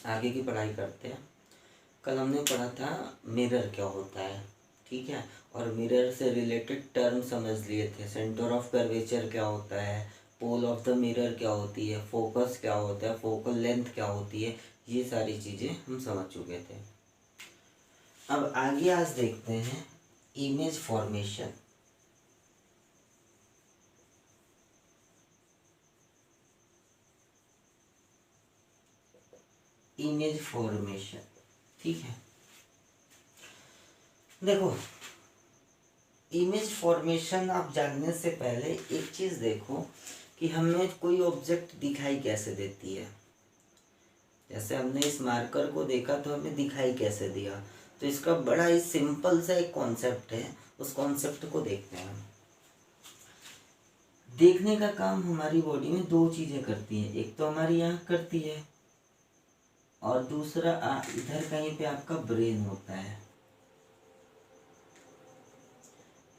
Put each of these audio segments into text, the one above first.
आगे की पढ़ाई करते हैं। कल हमने पढ़ा था मिरर क्या होता है, ठीक है, और मिरर से रिलेटेड टर्म समझ लिए थे। सेंटर ऑफ कर्वेचर क्या होता है, पोल ऑफ द मिरर क्या होती है, फोकस क्या होता है, फोकल लेंथ क्या होती है, ये सारी चीज़ें हम समझ चुके थे। अब आगे आज देखते हैं इमेज फॉर्मेशन। इमेज फॉर्मेशन, ठीक है। देखो, इमेज फॉर्मेशन आप जानने से पहले एक चीज़ देखो कि हमें कोई ऑब्जेक्ट दिखाई कैसे देती है। जैसे हमने इस मार्कर को देखा तो हमें दिखाई कैसे दिया, तो इसका बड़ा ही सिंपल सा एक कॉन्सेप्ट है, उस कॉन्सेप्ट को देखते हैं हम। देखने का काम हमारी बॉडी में दो चीज़ें करती हैं, एक तो हमारी आँख करती है और दूसरा इधर कहीं पे आपका ब्रेन होता है,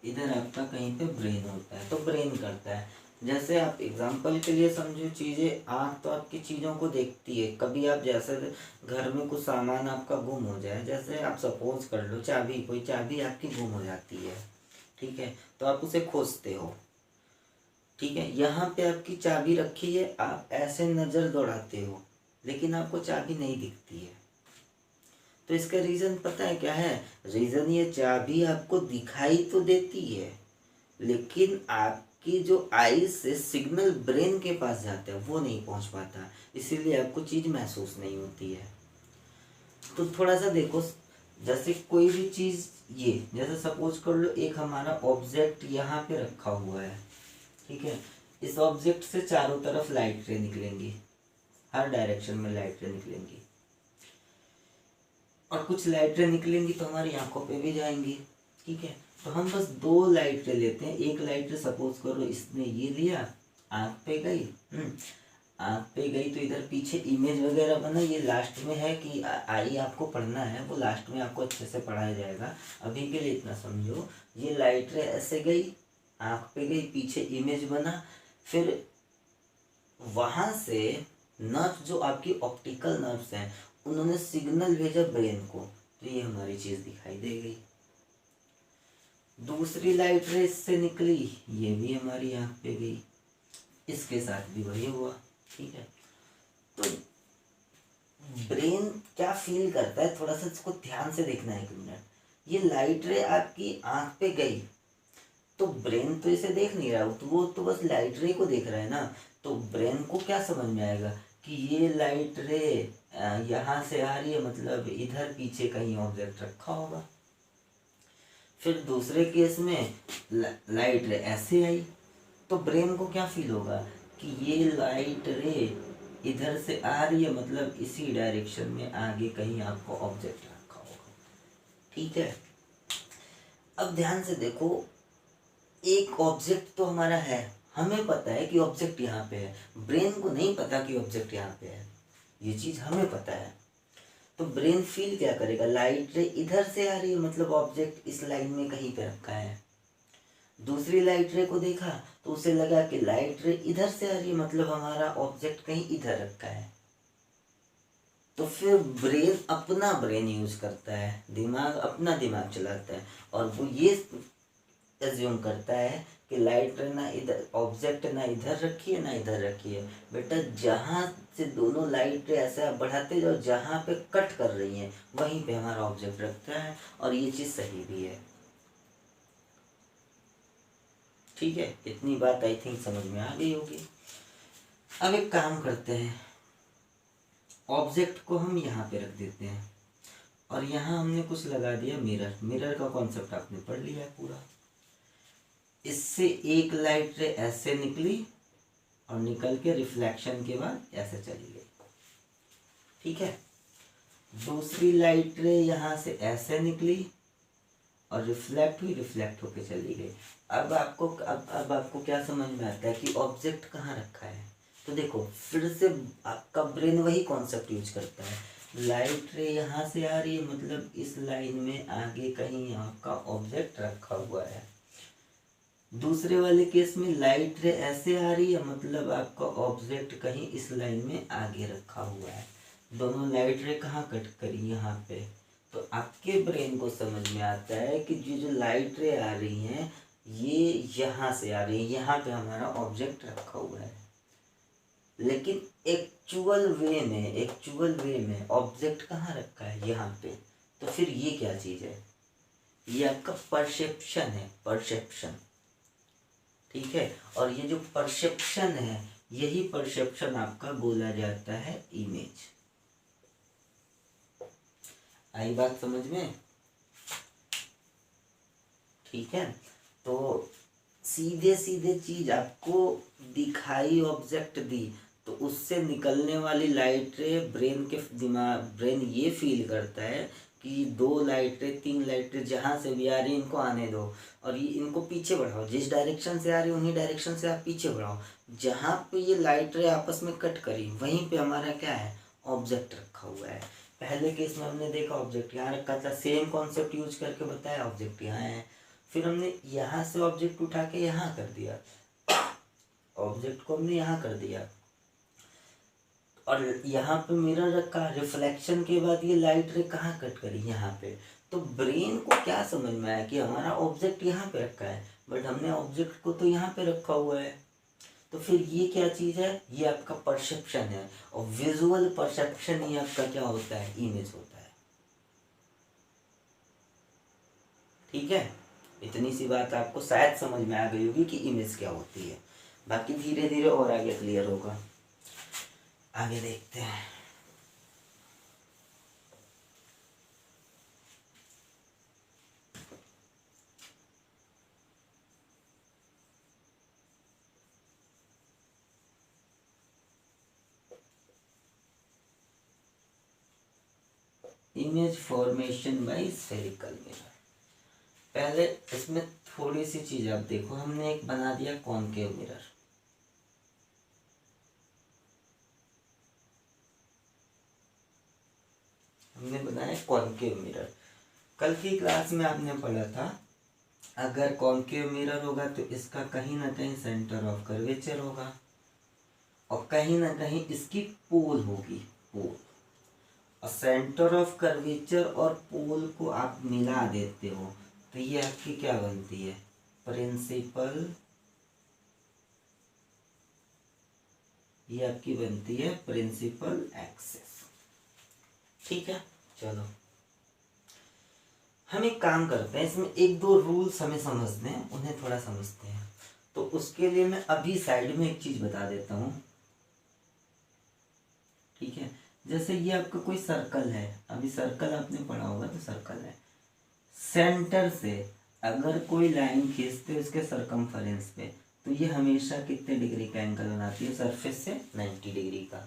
इधर आपका कहीं पे ब्रेन होता है, तो ब्रेन करता है। जैसे आप एग्जांपल के लिए समझो चीज़ें, आँख तो आपकी चीज़ों को देखती है। कभी आप जैसे घर में कुछ सामान आपका गुम हो जाए, जैसे आप सपोज कर लो चाबी, कोई चाबी आपकी गुम हो जाती है, ठीक है, तो आप उसे खोजते हो, ठीक है, यहाँ पे आपकी चाबी रखी है, आप ऐसे नज़र दौड़ाते हो लेकिन आपको चाबी नहीं दिखती है। तो इसका रीज़न पता है क्या है? रीज़न ये, चाबी आपको दिखाई तो देती है लेकिन आपकी जो आईज से सिग्नल ब्रेन के पास जाता है वो नहीं पहुंच पाता, इसीलिए आपको चीज़ महसूस नहीं होती है। तो थोड़ा सा देखो, जैसे कोई भी चीज़, ये जैसे सपोज कर लो एक हमारा ऑब्जेक्ट यहाँ पे रखा हुआ है, ठीक है, इस ऑब्जेक्ट से चारों तरफ लाइट रे निकलेंगी, हर डायरेक्शन में लाइट रे निकलेंगी, और कुछ लाइट रे निकलेंगी तो हमारी आंखों पे भी जाएंगी, ठीक है। तो हम बस दो लाइट रे लेते हैं। एक लाइट रे सपोज करो इसने ये लिया, आंख पे गई, आंख पे गई तो इधर पीछे इमेज वगैरह बना, ये लास्ट में है कि आई आपको पढ़ना है, वो लास्ट में आपको अच्छे से पढ़ाया जाएगा। अभी के लिए इतना समझो, ये लाइट रे ऐसे गई, आंख पे गई, पीछे इमेज बना, फिर वहां से नर्व, जो आपकी ऑप्टिकल नर्व्स हैं, उन्होंने सिग्नल भेजा ब्रेन को, तो ये हमारी चीज दिखाई दे गई। दूसरी लाइट रे इससे निकली, ये भी हमारी आंख पे गई, इसके साथ भी वही हुआ, ठीक है। तो ब्रेन क्या फील करता है, थोड़ा सा इसको ध्यान से देखना है, एक मिनट। ये लाइट रे आपकी आंख पे गई तो ब्रेन तो इसे देख नहीं रहा, तो वो तो बस लाइट रे को देख रहा है ना, तो ब्रेन को क्या समझ में आएगा कि ये लाइट रे यहाँ से आ रही है, मतलब इधर पीछे कहीं ऑब्जेक्ट रखा होगा। फिर दूसरे केस में लाइट रे ऐसे आई, तो ब्रेन को क्या फील होगा कि ये लाइट रे इधर से आ रही है, मतलब इसी डायरेक्शन में आगे कहीं आपको ऑब्जेक्ट रखा होगा, ठीक है। अब ध्यान से देखो, एक ऑब्जेक्ट तो हमारा है, हमें पता है कि ऑब्जेक्ट यहाँ पे है, ब्रेन को नहीं पता कि ऑब्जेक्ट यहाँ पे है, ये चीज हमें पता है। तो ब्रेन फील क्या करेगा, लाइट रे इधर से आ रही है, मतलब ऑब्जेक्ट इस लाइन में कहीं पे रखा है। दूसरी लाइट रे को देखा तो उसे लगा कि लाइट रे इधर से आ रही है, मतलब हमारा ऑब्जेक्ट कहीं इधर रखा है। तो फिर ब्रेन अपना ब्रेन यूज करता है, दिमाग अपना दिमाग चलाता है, और वो ये एज्यूम करता है कि लाइट ना इधर, ऑब्जेक्ट ना इधर रखी है ना इधर रखी है, बेटा जहाँ से दोनों लाइट ऐसा बढ़ाते जाओ, जहाँ पे कट कर रही हैं वहीं पे हमारा ऑब्जेक्ट रखता है, और ये चीज़ सही भी है, ठीक है। इतनी बात आई थिंक समझ में आ गई होगी। अब एक काम करते हैं, ऑब्जेक्ट को हम यहाँ पे रख देते हैं, और यहाँ हमने कुछ लगा दिया मिरर। मिरर का कॉन्सेप्ट आपने पढ़ लिया है पूरा। इससे एक लाइट रे ऐसे निकली और निकल के रिफ्लेक्शन के बाद ऐसे चली गई, ठीक है। दूसरी लाइट रे यहाँ से ऐसे निकली और रिफ्लेक्ट हुई, रिफ्लेक्ट होके चली गई। अब आपको क्या समझ में आता है कि ऑब्जेक्ट कहाँ रखा है। तो देखो, फिर से आपका ब्रेन वही कॉन्सेप्ट यूज करता है, लाइट रे यहाँ से आ रही है, मतलब इस लाइन में आगे कहीं आपका ऑब्जेक्ट रखा हुआ है। दूसरे वाले केस में लाइट रे ऐसे आ रही है, मतलब आपका ऑब्जेक्ट कहीं इस लाइन में आगे रखा हुआ है। दोनों लाइट रे कहाँ कट करी, यहाँ पे। तो आपके ब्रेन को समझ में आता है कि ये जो लाइट रे आ रही हैं ये यहाँ से आ रही है, यहाँ पे हमारा ऑब्जेक्ट रखा हुआ है। लेकिन एक्चुअल वे में ऑब्जेक्ट कहाँ रखा है, यहाँ पे। तो फिर ये क्या चीज़ है, ये आपका परसेप्शन है, परसेप्शन। ठीक है, और ये जो परसेप्शन है, यही परसेप्शन आपका बोला जाता है इमेज। आई बात समझ में? ठीक है, तो सीधे सीधे चीज आपको दिखाई, ऑब्जेक्ट दी, तो उससे निकलने वाली लाइट रे ब्रेन के दिमाग, ब्रेन ये फील करता है कि 2 लाइट रे 3 लाइट रे जहाँ से भी आ रही इनको आने दो, और ये इनको पीछे बढ़ाओ, जिस डायरेक्शन से आ रही उन्हीं डायरेक्शन से आप पीछे बढ़ाओ। जहाँ पे ये लाइट रे आपस में कट करी वहीं पे हमारा क्या है, ऑब्जेक्ट रखा हुआ है। पहले केस में हमने देखा ऑब्जेक्ट यहाँ रखा था, सेम कॉन्सेप्ट यूज करके बताया, ऑब्जेक्ट यहाँ है। फिर हमने यहाँ से ऑब्जेक्ट उठा के यहाँ कर दिया, ऑब्जेक्ट को हमने यहाँ कर दिया, और यहाँ पे मिरर रखा, रिफ्लेक्शन के बाद ये लाइट रे कहाँ कट करी, यहाँ पे। तो ब्रेन को क्या समझ में आया कि हमारा ऑब्जेक्ट यहाँ पे रखा है, बट हमने ऑब्जेक्ट को तो यहाँ पे रखा हुआ है। तो फिर ये क्या चीज़ है, ये आपका परसेप्शन है, और विजुअल परसेप्शन ही आपका क्या होता है, इमेज होता है। ठीक है, इतनी सी बात आपको शायद समझ में आ गई होगी कि इमेज क्या होती है। बाकी धीरे धीरे और आगे क्लियर होगा, आगे देखते हैं। Image formation by spherical mirror. पहले इसमें थोड़ी सी चीज आप देखो, हमने एक बना दिया कॉनकेव मिरर। हमने बनाया कॉनकेव मिरर। कल की क्लास में आपने पढ़ा था, अगर कॉनकेव मिरर होगा तो इसका कहीं ना कहीं सेंटर ऑफ कर्वेचर होगा, और कहीं ना कहीं इसकी पोल होगी, पोल। और सेंटर ऑफ कर्वेचर और पोल को आप मिला देते हो तो ये आपकी क्या बनती है, प्रिंसिपल, ये आपकी बनती है प्रिंसिपल एक्सिस। ठीक है, चलो हम एक काम करते हैं, इसमें 1-2 रूल्स हमें समझने हैं, उन्हें थोड़ा समझते हैं। तो उसके लिए मैं अभी साइड में एक चीज बता देता हूँ। ठीक है, जैसे ये आपका कोई सर्कल है, अभी सर्कल आपने पढ़ा होगा, तो सर्कल है, सेंटर से अगर कोई लाइन खींचते हैं उसके सरकमफेरेंस पे, तो ये हमेशा कितने डिग्री का एंगल बनाती है, सरफेस से 90 डिग्री का।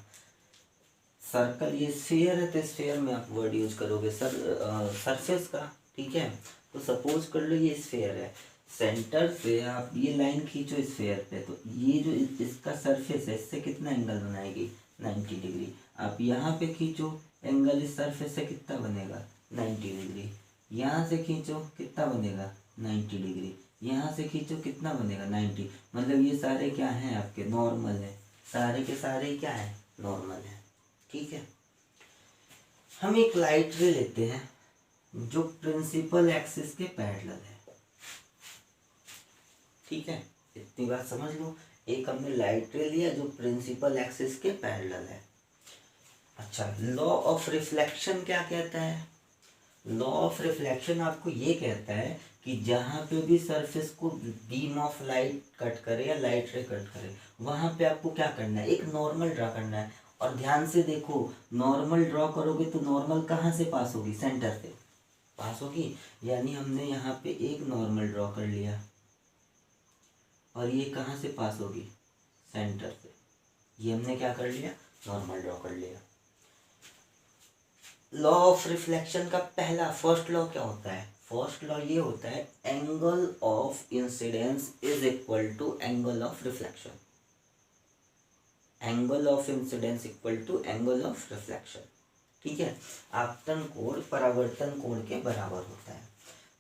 सर्कल ये स्फीयर है, तो स्फीयर में आप वर्ड यूज करोगे सरफेस का। ठीक है, तो सपोज कर लो ये स्फीयर है, सेंटर से आप ये लाइन खींचो स्फीयर पे, तो ये जो इसका सरफेस है इससे कितना एंगल बनाएगी, 90 डिग्री। आप यहाँ पे खींचो एंगल, इस सरफेस से कितना बनेगा, 90 डिग्री। यहाँ से खींचो कितना बनेगा, 90 डिग्री। यहाँ से खींचो कितना बनेगा, 90। मतलब ये सारे क्या हैं आपके, नॉर्मल है, सारे के सारे क्या है, नॉर्मल है। ठीक है, हम एक लाइट रे लेते हैं जो प्रिंसिपल एक्सिस के पैरेलल है। ठीक है, इतनी बात समझ लो, एक हमने लाइट रे लिया जो प्रिंसिपल एक्सिस के पैरेलल है। अच्छा, लॉ ऑफ रिफ्लेक्शन क्या कहता है, लॉ ऑफ रिफ्लेक्शन आपको ये कहता है कि जहाँ पे भी सरफेस को बीम ऑफ लाइट कट करे या लाइट रे कट करे, वहां पे आपको क्या करना है, एक नॉर्मल ड्रा करना है। और ध्यान से देखो, नॉर्मल ड्रॉ करोगे तो नॉर्मल कहाँ से पास होगी, सेंटर से पास होगी। यानी हमने यहाँ पे एक नॉर्मल ड्रॉ कर लिया, और ये कहाँ से पास होगी, सेंटर से। ये हमने क्या कर लिया, नॉर्मल ड्रॉ कर लिया। लॉ ऑफ रिफ्लेक्शन का पहला फर्स्ट लॉ क्या होता है, फर्स्ट लॉ ये होता है, angle of incidence is equal to angle of reflection. Angle of incidence equal to angle of reflection. ठीक है, आपतन कोण परावर्तन कोण के बराबर होता है।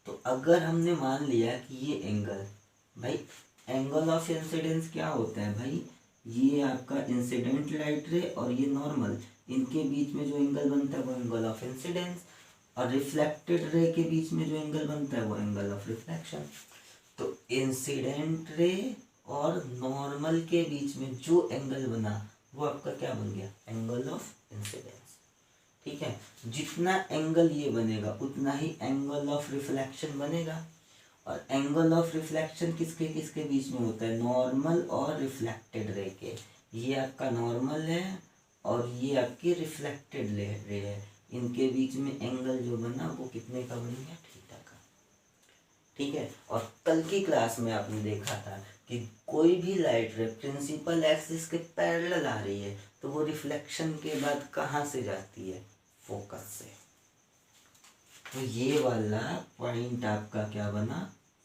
तो अगर हमने मान लिया कि ये एंगल, भाई एंगल ऑफ इंसिडेंस क्या होता है भाई, ये आपका इंसिडेंट लाइट रे और ये नॉर्मल, इनके बीच में जो एंगल बनता है वो एंगल ऑफ इंसिडेंस, और रिफ्लेक्टेड रे के बीच में जो एंगल बनता है वो एंगल ऑफ रिफ्लेक्शन। तो इंसिडेंट रे और नॉर्मल के बीच में जो एंगल बना वो आपका क्या बन गया, एंगल ऑफ इंसिडेंस। ठीक है, जितना एंगल ये बनेगा उतना ही एंगल ऑफ रिफ्लेक्शन बनेगा, और एंगल ऑफ रिफ्लेक्शन किसके किसके बीच में होता है, नॉर्मल और रिफ्लेक्टेड रे के। ये आपका नॉर्मल है और ये आपकी रिफ्लेक्टेड रे है, इनके बीच में एंगल जो बना वो कितने का बन गया, थीटा का। ठीक है, और कल की क्लास में आपने देखा था कि कोई भी लाइट रे प्रिंसिपल एक्सिस के पैरेलल आ रही है तो वो रिफ्लेक्शन के बाद कहाँ से जाती है, फोकस से। तो ये वाला पॉइंट आपका क्या बना,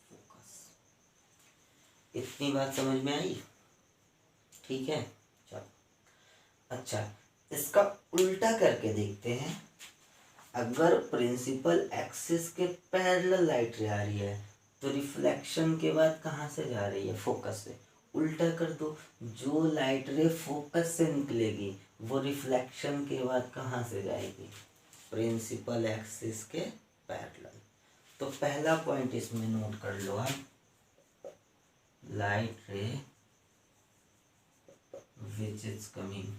फोकस। इतनी बात समझ में आई? ठीक है, चलो। अच्छा, इसका उल्टा करके देखते हैं। अगर प्रिंसिपल एक्सिस के पैरेलल लाइट रे आ रही है तो रिफ्लेक्शन के बाद कहाँ से जा रही है, फोकस से। उल्टा कर दो, जो लाइट रे फोकस से निकलेगी वो रिफ्लेक्शन के बाद कहाँ से जाएगी, प्रिंसिपल एक्सिस के पैरेलल। तो पहला पॉइंट इसमें नोट कर लो आप, लाइट रे which is coming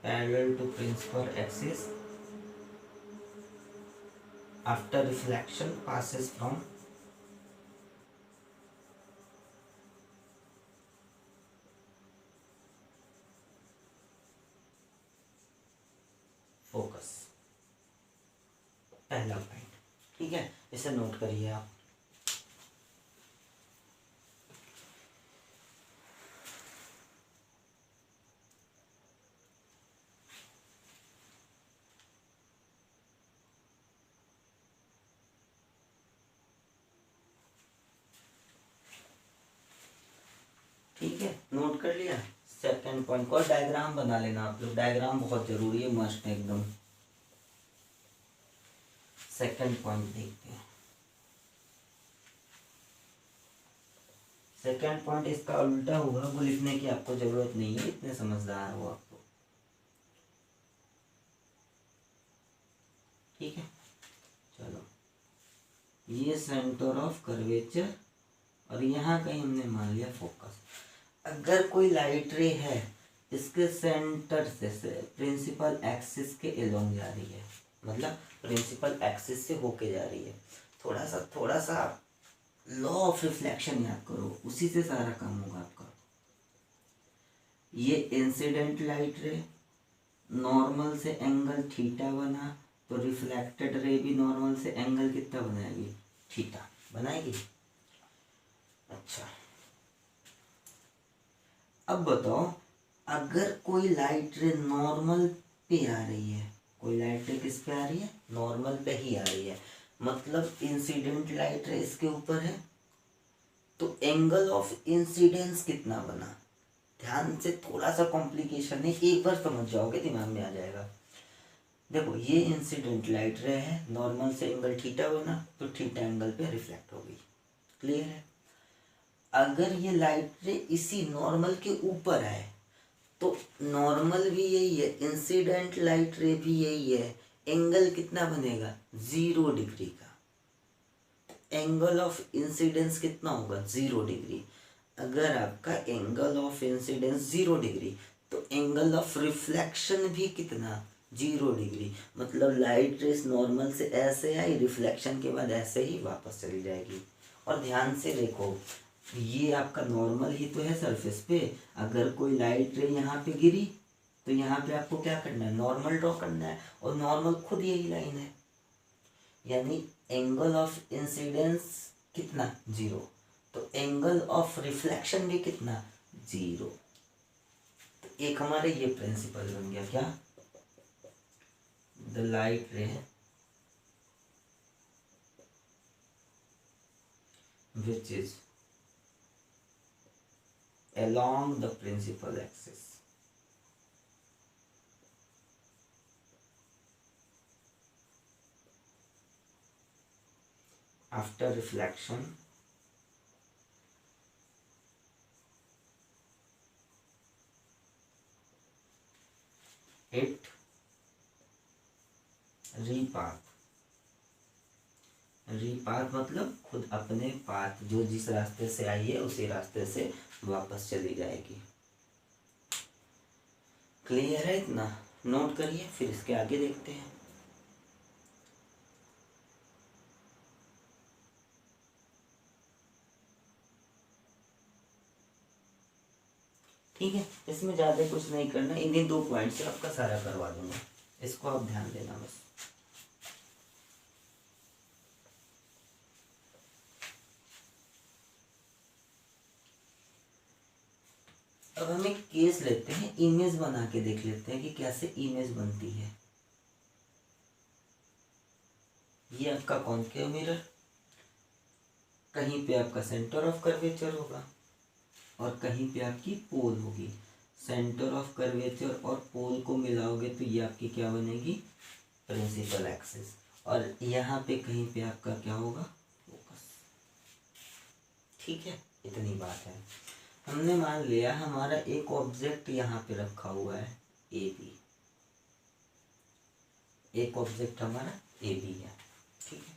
parallel to principal axis, after reflection passes from focus। पहला पॉइंट, ठीक है, इसे नोट करिए आप। ठीक है, नोट कर लिया। सेकंड पॉइंट को डायग्राम बना लेना आप लोग, डायग्राम बहुत जरूरी है, मस्ट एकदम। सेकंड पॉइंट देखते हैं। सेकंड पॉइंट इसका उल्टा होगा, वो लिखने की आपको जरूरत नहीं है, इतने समझदार हो आप तो। ठीक है, चलो, ये सेंटर ऑफ कर्वेचर और यहाँ कहीं हमने मान लिया फोकस। अगर कोई लाइट रे है इसके सेंटर से प्रिंसिपल एक्सिस के एलोंग जा रही है, मतलब प्रिंसिपल एक्सिस से होके जा रही है, थोड़ा सा लॉ ऑफ रिफ्लेक्शन याद करो, उसी से सारा काम होगा आपका। ये इंसिडेंट लाइट रे, नॉर्मल से एंगल थीटा बना तो रिफ्लेक्टेड रे भी नॉर्मल से एंगल कितना बनाएगी, थीटा बनाएगी। अच्छा, अब बताओ, अगर कोई लाइट रे नॉर्मल पे आ रही है, कोई लाइट रे किस पे आ रही है, नॉर्मल पे ही आ रही है, मतलब इंसिडेंट लाइट रे इसके ऊपर है, तो एंगल ऑफ इंसिडेंस कितना बना। ध्यान से, थोड़ा सा कॉम्प्लिकेशन है, एक बार समझ जाओगे दिमाग में आ जाएगा। देखो, ये इंसिडेंट लाइट रे है, नॉर्मल से एंगल थीटा बना तो थीटा एंगल पे रिफ्लेक्ट हो गई, क्लियर है। अगर ये लाइट रे इसी नॉर्मल के ऊपर आए तो नॉर्मल भी यही है, इंसिडेंट लाइट रे भी यही है, एंगल कितना बनेगा, 0 डिग्री का। एंगल ऑफ इंसिडेंस कितना होगा, 0 डिग्री। अगर आपका एंगल ऑफ इंसिडेंस 0 डिग्री तो एंगल ऑफ रिफ्लेक्शन भी कितना, 0 डिग्री। मतलब लाइट रेस नॉर्मल से ऐसे आई, रिफ्लेक्शन के बाद ऐसे ही वापस चली जाएगी। और ध्यान से देखो, ये आपका नॉर्मल ही तो है सरफेस पे, अगर कोई लाइट रे यहाँ पे गिरी तो यहाँ पे आपको क्या करना है, नॉर्मल ड्रॉ करना है, और नॉर्मल खुद यही लाइन है, यानी एंगल ऑफ इंसिडेंस कितना, 0, तो एंगल ऑफ रिफ्लेक्शन भी कितना, 0। तो एक हमारे ये प्रिंसिपल बन गया, क्या, द लाइट रे which is along the principal axis. After reflection, it repath मतलब खुद अपने पाथ जो जिस रास्ते से आई है उसी रास्ते से वापस चली जाएगी। क्लियर है इतना? नोट करिए, फिर इसके आगे देखते हैं। ठीक है, इसमें ज़्यादा कुछ नहीं करना, इन्हीं 2 पॉइंट से आपका सारा करवा दूंगा, इसको आप ध्यान देना बस। अब हम एक केस लेते हैं, इमेज बना के देख लेते हैं कि कैसे इमेज बनती है। ये आपका कॉन्केव मिरर, कहीं पे आपका सेंटर ऑफ कर्वेचर होगा और कहीं पे आपकी पोल होगी। सेंटर ऑफ कर्वेचर और पोल को मिलाओगे तो ये आपकी क्या बनेगी? Principal axis. और यहाँ पे कहीं पे आपका क्या होगा? फोकस। ठीक है, इतनी बात है। हमने मान लिया हमारा एक ऑब्जेक्ट यहाँ पे रखा हुआ है ए बी, एक ऑब्जेक्ट हमारा ए बी है। ठीक है,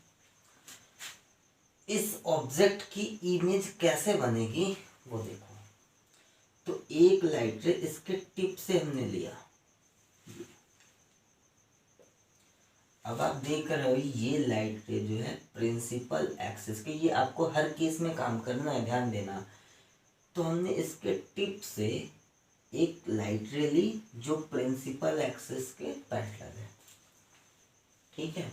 इस ऑब्जेक्ट की इमेज कैसे बनेगी वो देखो। तो एक लाइट रे इसके टिप से हमने लिया, अब आप देख रहे हो ये लाइट रे जो है प्रिंसिपल एक्सिस के, ये आपको हर केस में काम करना है, ध्यान देना। तो हमने इसके टिप से एक लाइट रे ली जो प्रिंसिपल एक्सिस के पैरेलल है। ठीक है,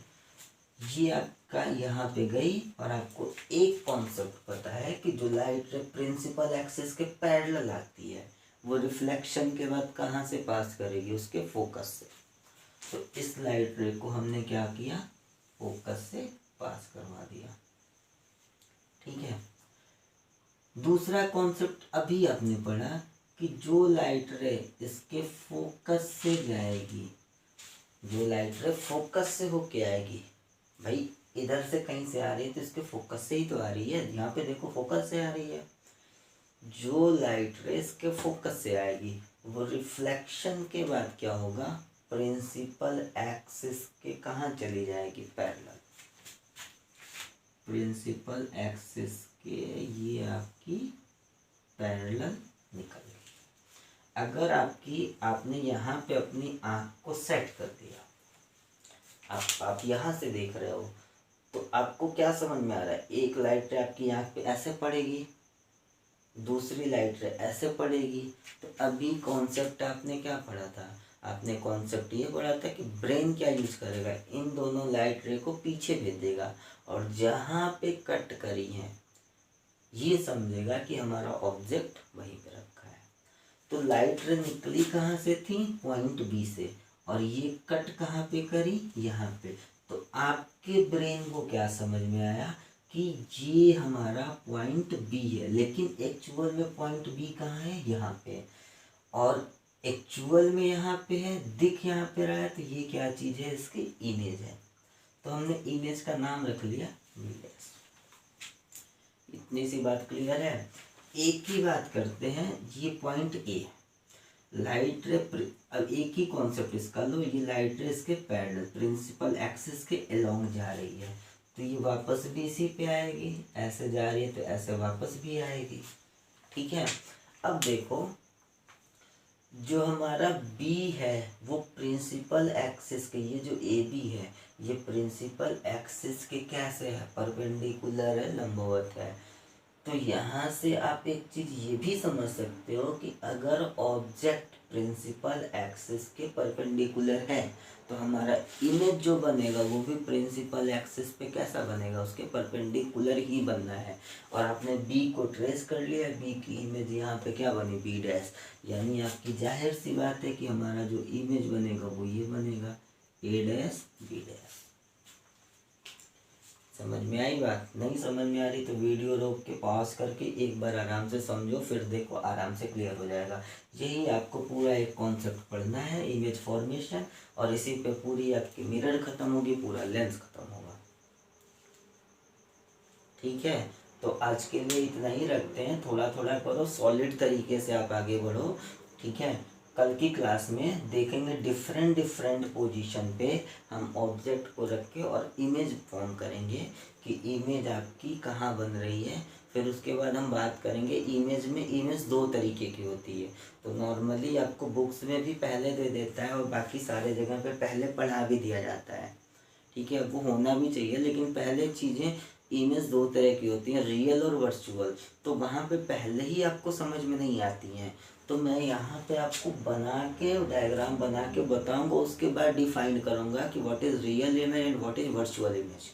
ये आपका यहाँ पे गई और आपको एक कॉन्सेप्ट पता है कि जो लाइट रे प्रिंसिपल एक्सिस के पैरेलल आती है वो रिफ्लेक्शन के बाद कहाँ से पास करेगी? उसके फोकस से। तो इस लाइट रे को हमने क्या किया? फोकस से पास करवा दिया। ठीक है, दूसरा कॉन्सेप्ट अभी आपने पढ़ा कि जो लाइट रे इसके फोकस से जाएगी, जो लाइट रे फोकस से होके आएगी, भाई इधर से कहीं से आ रही है तो इसके फोकस से ही तो आ रही है। यहाँ पे देखो फोकस से आ रही है। जो लाइट रे इसके फोकस से आएगी वो रिफ्लेक्शन के बाद क्या होगा? प्रिंसिपल एक्सिस के कहाँ चली जाएगी? पैरेलल। प्रिंसिपल एक्सिस के ये आपकी पैरेलल निकल गई। अगर आपने यहाँ पे अपनी आँख को सेट कर दिया, आप यहाँ से देख रहे हो तो आपको क्या समझ में आ रहा है? एक लाइट रे आपकी आँख पे ऐसे पड़ेगी, दूसरी लाइट रे ऐसे पड़ेगी। तो अभी कॉन्सेप्ट आपने क्या पढ़ा था? आपने कॉन्सेप्ट ये पढ़ा था कि ब्रेन क्या यूज करेगा? इन दोनों लाइट रे को पीछे भेज देगा और जहाँ पे कट करी है ये समझेगा कि हमारा ऑब्जेक्ट वहीं पे रखा है। तो लाइट रे निकली कहाँ से थी? पॉइंट बी से, और ये कट कहाँ पे करी? यहाँ पे। तो आपके ब्रेन को क्या समझ में आया कि ये हमारा पॉइंट बी है, लेकिन एक्चुअल में पॉइंट बी कहाँ है? यहाँ पे। और एक्चुअल में यहाँ पे है, दिख यहाँ पे रहा है, तो ये क्या चीज़ है? इसकी इमेज है। तो हमने इमेज का नाम रख लिया इमेज। इतनी सी बात क्लियर है। एक ही बात करते हैं, ये पॉइंट ए, लाइट रे, अब एक ही कॉन्सेप्ट इसका लो, ये लाइट रे इसके पैरेलल प्रिंसिपल एक्सिस के अलोंग जा रही है, तो ये वापस भी इसी पे आएगी। ऐसे जा रही है तो ऐसे वापस भी आएगी। ठीक है, अब देखो जो हमारा B है वो प्रिंसिपल एक्सिस के, ये जो AB है ये प्रिंसिपल एक्सिस के कैसे है? परपेंडिकुलर है, लंबवत है। तो यहाँ से आप एक चीज ये भी समझ सकते हो कि अगर ऑब्जेक्ट प्रिंसिपल एक्सिस के परपेंडिकुलर है तो हमारा इमेज जो बनेगा वो भी प्रिंसिपल एक्सिस पे कैसा बनेगा? उसके परपेंडिकुलर ही बनना है। और आपने बी को ट्रेस कर लिया, बी की इमेज यहाँ पे क्या बनी? B dash. यानी आपकी जाहिर सी बात है कि हमारा जो इमेज बनेगा वो ये बनेगा, ए डैश बी डैश। समझ में आई बात? नहीं समझ में आ रही तो वीडियो रोक के पॉज करके एक बार आराम से समझो, फिर देखो आराम से क्लियर हो जाएगा। यही आपको पूरा एक कॉन्सेप्ट पढ़ना है, इमेज फॉर्मेशन, और इसी पे पूरी आपकी मिरर खत्म होगी, पूरा लेंस खत्म होगा। ठीक है, तो आज के लिए इतना ही रखते हैं। थोड़ा थोड़ा करो, सॉलिड तरीके से आप आगे बढ़ो। ठीक है, कल की क्लास में देखेंगे डिफरेंट डिफरेंट पोजीशन पे हम ऑब्जेक्ट को रख के और इमेज फॉर्म करेंगे कि इमेज आपकी कहाँ बन रही है। फिर उसके बाद हम बात करेंगे इमेज में, इमेज दो तरीके की होती है। तो नॉर्मली आपको बुक्स में भी पहले दे देता है और बाकी सारे जगह पे पहले पढ़ा भी दिया जाता है। ठीक है, वो होना भी चाहिए, लेकिन पहले चीज़ें, इमेज दो तरह की होती हैं, रियल और वर्चुअल। तो वहाँ पे पहले ही आपको समझ में नहीं आती हैं, तो मैं यहाँ पे आपको बना के डायग्राम बना के बताऊँगा, उसके बाद डिफाइन करूँगा कि what is real image and what is virtual image.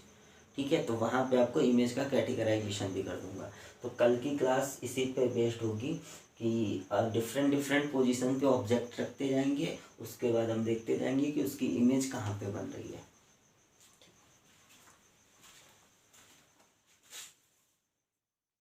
ठीक है, तो वहाँ पे आपको इमेज का कैटेगराइजेशन भी कर दूँगा। तो कल की क्लास इसी पे बेस्ड होगी कि डिफरेंट डिफरेंट पोजीशन पे ऑब्जेक्ट रखते जाएंगे, उसके बाद हम देखते जाएंगे कि उसकी इमेज कहाँ पे बन रही है।